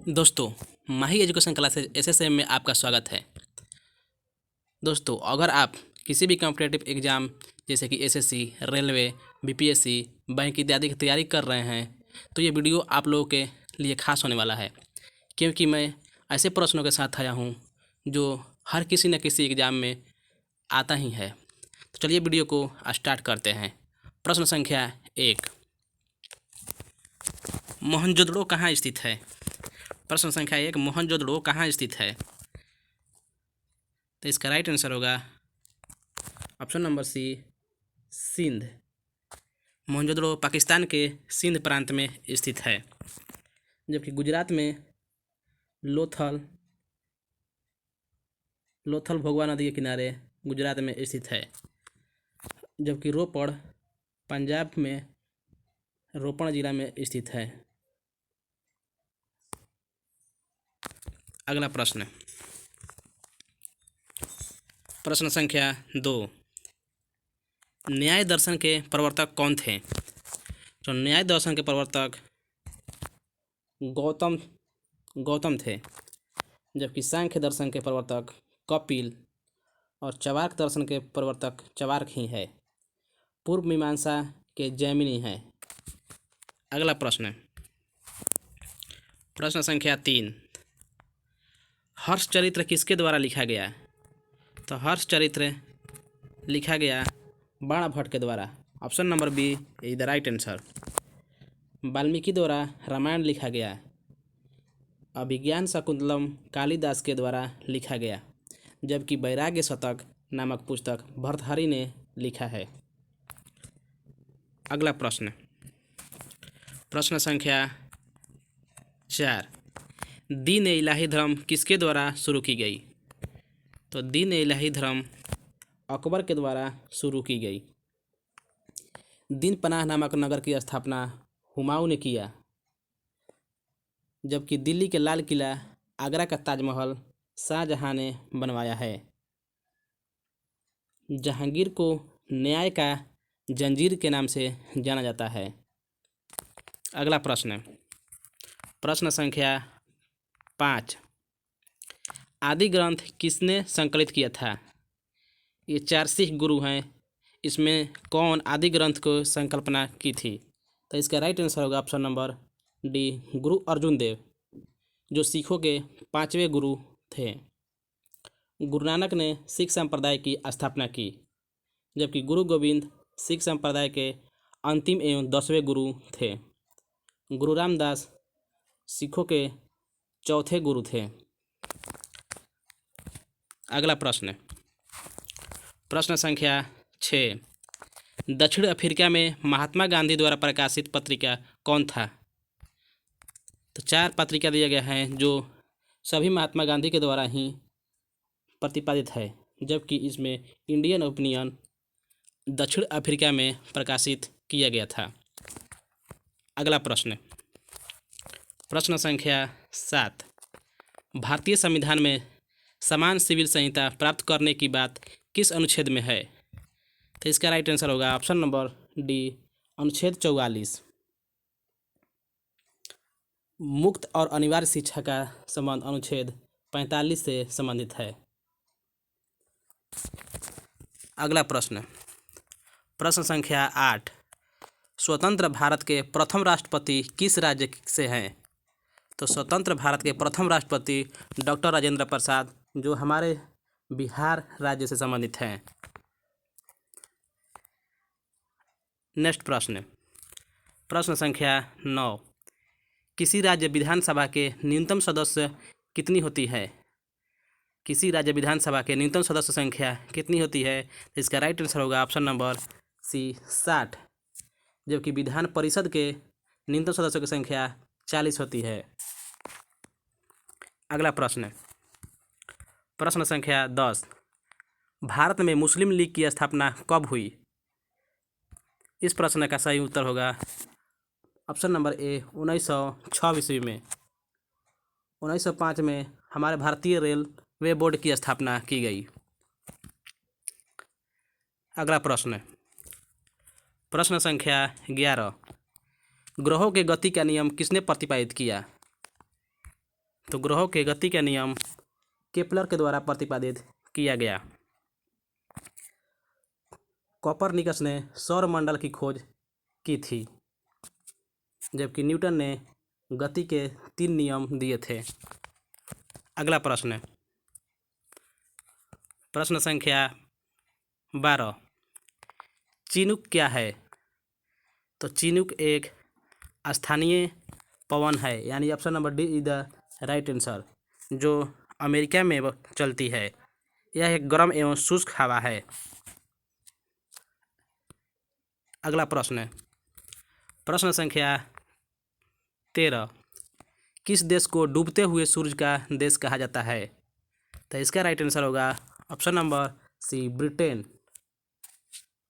दोस्तों, माही education classes SSM में आपका स्वागत है। दोस्तों, अगर आप किसी भी कॉम्पिटिटिव एग्ज़ाम जैसे कि एसएससी, रेलवे, बीपीएससी, बैंक इत्यादि की तैयारी कर रहे हैं तो ये वीडियो आप लोगों के लिए खास होने वाला है, क्योंकि मैं ऐसे प्रश्नों के साथ आया हूँ जो हर किसी न किसी एग्ज़ाम में आता ही है। तो चलिए वीडियो को स्टार्ट करते हैं। प्रश्न संख्या 1, मोहनजोदड़ो कहाँ स्थित है? प्रश्न संख्या 1, मोहनजोदड़ो कहाँ स्थित है? तो इसका राइट आंसर होगा option number C, Sindh. Mohenjodaro Pakistan के सिंध प्रांत में स्थित है, जबकि गुजरात में लोथल भोगवा नदी के किनारे गुजरात में स्थित है, जबकि रोपड़ पंजाब में रोपड़ जिला में स्थित है। अगला प्रश्न, प्रश्न संख्या 2, न्याय दर्शन के प्रवर्तक कौन थे? तो न्याय दर्शन के प्रवर्तक गौतम थे, जबकि सांख्य दर्शन के प्रवर्तक कपिल और चवार्क दर्शन के प्रवर्तक चवार्क ही है। पूर्व मीमांसा के जैमिनी हैं। अगला प्रश्न, प्रश्न संख्या 3, हर्षचरित्र किसके द्वारा लिखा गया? तो हर्षचरित्र लिखा गया बाणभट्ट के द्वारा। Option number B is the right answer. Valmiki द्वारा रामायण लिखा गया। अभिज्ञान शाकुंतलम कालिदास के द्वारा लिखा गया, जबकि वैराग्य शतक नामक पुस्तक भर्तृहरि ने लिखा है। अगला प्रश्न, प्रश्न संख्या 4, दीन ए इलाही धर्म किसके द्वारा शुरू की गई? तो दीन ए इलाही धर्म अकबर के द्वारा शुरू की गई। दीन पनाह नामक नगर की स्थापना हुमायूं ने किया, जबकि दिल्ली के लाल किला, आगरा का ताजमहल शाहजहां ने बनवाया है। जहांगीर को न्याय का जंजीर के नाम से जाना जाता है। अगला प्रश्न, प्रश्न संख्या 5, आदि ग्रंथ किसने संकलित किया था? ये 4 सिख गुरु हैं, इसमें कौन आदि ग्रंथ को संकल्पना की थी? तो इसका राइट आंसर होगा ऑप्शन नंबर डी, गुरु अर्जुन देव, जो सिखों के 5वें गुरु थे। गुरु नानक ने सिख संप्रदाय की स्थापना की, जबकि गुरु गोविंद सिख संप्रदाय के अंतिम एवं 10वें गुरु थे। गुरु रामदास सिखों के 4थे गुरु थे। अगला प्रश्न, प्रश्न संख्या 6, दक्षिण अफ्रीका में महात्मा गांधी द्वारा प्रकाशित पत्रिका कौन था? तो 4 पत्रिका दिया गया है जो सभी महात्मा गांधी के द्वारा ही प्रतिपादित है, जबकि इसमें इंडियन ओपिनियन दक्षिण अफ्रीका में प्रकाशित किया गया था। अगला प्रश्न, प्रश्न संख्या 7, भारतीय संविधान में समान सिविल संहिता प्राप्त करने की बात किस अनुच्छेद में है? तो इसका राइट आंसर होगा ऑप्शन नंबर डी, अनुच्छेद 44। मुक्त और अनिवार्य शिक्षा का संबंध अनुच्छेद 45 से संबंधित है। अगला प्रश्न, प्रश्न संख्या 8, स्वतंत्र भारत के प्रथम राष्ट्रपति किस राज्य से हैं? तो स्वतंत्र भारत के प्रथम राष्ट्रपति डॉक्टर राजेंद्र प्रसाद, जो हमारे बिहार राज्य से संबंधित हैं। नेक्स्ट प्रश्न, प्रश्न संख्या 9, किसी राज्य विधानसभा के न्यूनतम सदस्य कितनी होती है? किसी राज्य विधानसभा के न्यूनतम सदस्य संख्या कितनी होती है? इसका राइट आंसर होगा ऑप्शन नंबर सी, 60, जबकि विधान परिषद के न्यूनतम सदस्यों की संख्या 40 होती है। अगला प्रश्न, प्रश्न संख्या 10, भारत में मुस्लिम लीग की स्थापना कब हुई? इस प्रश्न का सही उत्तर होगा ऑप्शन नंबर ए, 1906 ईस्वी में। 1905 में हमारे भारतीय रेलवे बोर्ड की स्थापना की गई। अगला प्रश्न, प्रश्न संख्या 11, ग्रहों के गति का नियम किसने प्रतिपादित किया? तो ग्रहों के गति का नियम केपलर के द्वारा प्रतिपादित किया गया। कोपरनिकस ने सौर मंडल की खोज की थी, जबकि न्यूटन ने गति के 3 नियम दिए थे। अगला प्रश्न, प्रश्न संख्या 12, चिनूक क्या है? तो चिनूक एक स्थानीय पवन है, यानी option number D is the right answer, जो अमेरिका में चलती है। यह एक गर्म एवं शुष्क हवा है। अगला प्रश्न, प्रश्न संख्या 13, किस देश को डूबते हुए सूरज का देश कहा जाता है? तो इसका राइट आंसर होगा option number C, Britain.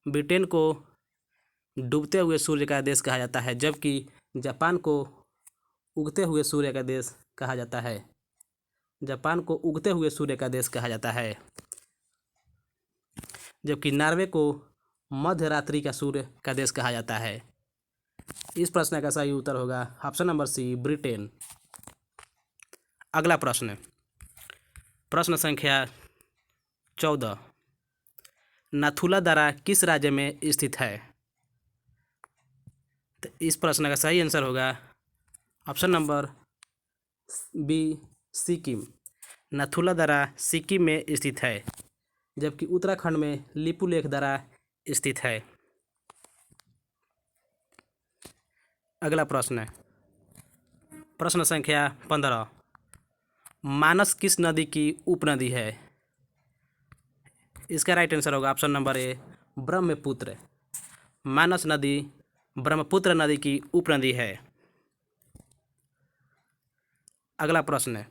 Britain को डूबते हुए सूर्य का देश कहा जाता है, जबकि जापान को उगते हुए सूर्य का देश कहा जाता है। जापान को उगते हुए सूर्य का देश कहा जाता है, जबकि नॉर्वे को मध्य रात्रि का सूर्य का देश कहा जाता है। इस प्रश्न का सही उत्तर होगा ऑप्शन नंबर सी, ब्रिटेन। अगला प्रश्न, प्रश्न संख्या 14, नाथुला दर्रा किस राज्य में स्थित है? तो इस प्रश्न का सही आंसर होगा option number B, Sikkim. Nathula दर्रा सिक्किम में स्थित है, जबकि उत्तराखंड में लिपुलेख दर्रा स्थित है। अगला प्रश्न, प्रश्न संख्या 15, मानस किस नदी की उपनदी है? इसका राइट आंसर होगा ऑप्शन नंबर ए, ब्रह्मपुत्र। मानस नदी ब्रह्मपुत्र नदी की उपनदी है। अगला प्रश्न,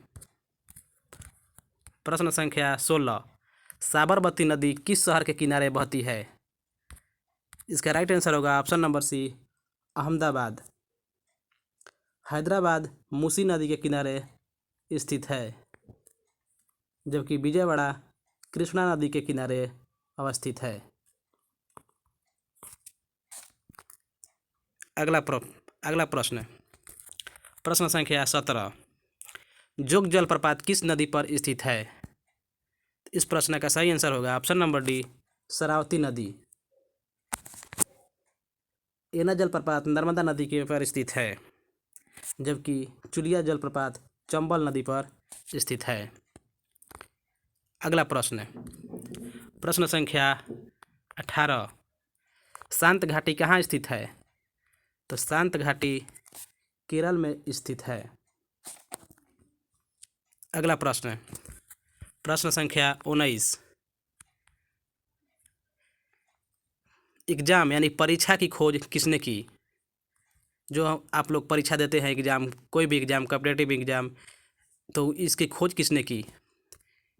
प्रश्न संख्या 16, साबरमती नदी किस शहर के किनारे बहती है? इसका राइट आंसर होगा option number C, Ahmedabad. Hyderabad Musi नदी के किनारे स्थित है, जबकि विजयवाड़ा कृष्णा नदी के किनारे अवस्थित है। अगला प्रश्न, प्रश्न संख्या 17, जोग जलप्रपात किस नदी पर स्थित है? इस प्रश्न का सही आंसर होगा ऑप्शन नंबर डी, शरावती नदी। एना जलप्रपात नर्मदा नदी के पर स्थित है, जबकि चुलिया जलप्रपात चंबल नदी पर स्थित है। अगला प्रश्न, प्रश्न संख्या 18, शांत घाटी कहाँ स्थित है? तो शांत घाटी केरल में स्थित है। अगला प्रश्न, प्रश्न संख्या 19, एग्जाम यानी परीक्षा की खोज किसने की? जो आप लोग परीक्षा देते हैं एग्ज़ाम, कोई भी एग्ज़ाम, कॉम्पिटिटिव एग्ज़ाम, तो इसकी खोज किसने की?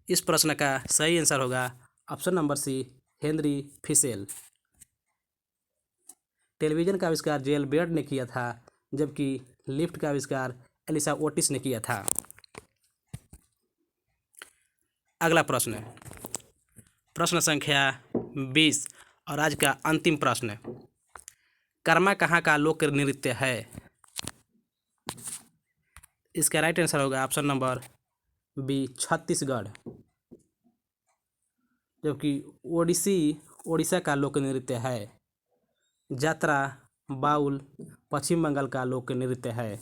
इस प्रश्न का सही आंसर होगा ऑप्शन नंबर सी, हेनरी फिशेल। टेलीविज़न का आविष्कार जेल बेयर्ड ने किया था, जबकि लिफ्ट का आविष्कार एलिसा ओटिस ने किया था। अगला प्रश्न, प्रश्न संख्या 20 और आज का अंतिम प्रश्न, कर्मा कहाँ का लोक नृत्य है? इसका राइट आंसर होगा ऑप्शन नंबर बी, छत्तीसगढ़। जबकि ओडिसी ओडिशा का लोक नृत्य है। जात्रा बाउल पश्चिम बंगाल का लोक नृत्य है।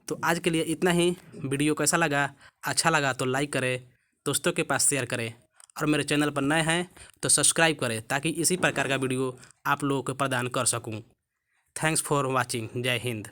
तो आज के लिए इतना ही। वीडियो कैसा लगा? अच्छा लगा तो लाइक करें, दोस्तों के पास शेयर करें, और मेरे चैनल पर नए हैं तो सब्सक्राइब करें, ताकि इसी प्रकार का वीडियो आप लोगों को प्रदान कर सकूं। Thanks for watching. जय हिंद।